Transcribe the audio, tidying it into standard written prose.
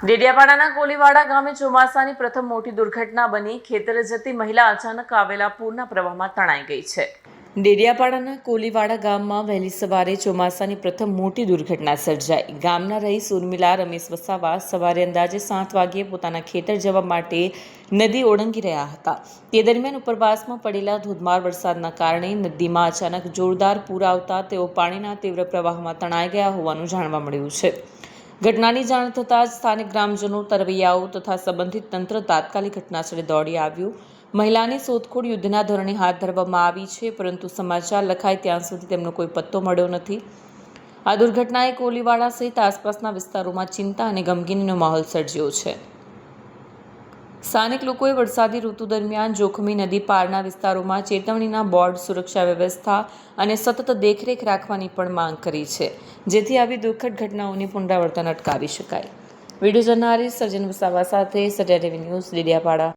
ડેડિયાપાડાના કોલીવાડા ગામે ચોમાસાની પ્રથમ મોટી દુર્ઘટના બની ખેતરે જતી મહિલા અચાનક આવેલા પૂરના પ્રવાહમાં તણાઈ ગઈ છે. ડેડિયાપાડાના કોલીવાડા ગામમાં વહેલી સવારે ચોમાસાની પ્રથમ મોટી દુર્ઘટના સર્જાઈ. ગામના રહીશ ઉર્મિલા રમેશ વસાવા સવારે અંદાજે 7 વાગ્યે પોતાના ખેતર જવા માટે નદી ઓળંગી રહ્યા હતા. તે દરમિયાન ઉપરવાસમાં પડેલા ધોધમાર વરસાદના કારણે નદીમાં અચાનક જોરદાર પૂર આવતા તેઓ પાણીના તીવ્ર પ્રવાહમાં તણાઈ ગયા હોવાનું જાણવા મળ્યું છે. ઘટનાની જાણ થતાં જ સ્થાનિક ગ્રામજનો, તરવૈયાઓ તથા સંબંધિત તંત્ર તાત્કાલિક ઘટનાસ્થળે દોડી આવ્યું. મહિલાની શોધખોળ યુદ્ધના ધોરણે હાથ ધરવામાં આવી છે, પરંતુ સમાચાર લખાય ત્યાં સુધી તેમનો કોઈ પત્તો મળ્યો નથી. આ દુર્ઘટનાએ કોલીવાડા સહિત આસપાસના વિસ્તારોમાં ચિંતા અને ગમગીનીનો માહોલ સર્જ્યો છે. સ્થાનિક લોકોએ વરસાદી ઋતુ દરમિયાન જોખમી નદી પારના વિસ્તારોમાં ચેતવણીના બોર્ડ, સુરક્ષા વ્યવસ્થા અને સતત દેખરેખ રાખવાની પણ માંગ કરી છે, જેથી આવી દુઃખદ ઘટનાઓની પુનરાવર્તન અટકાવી શકાય. વિડીયો જર્નાલિસ્ટ સર્જન વસાવા સાથે સત્યા ટીવી ન્યૂઝ, ડેડિયાપાડા.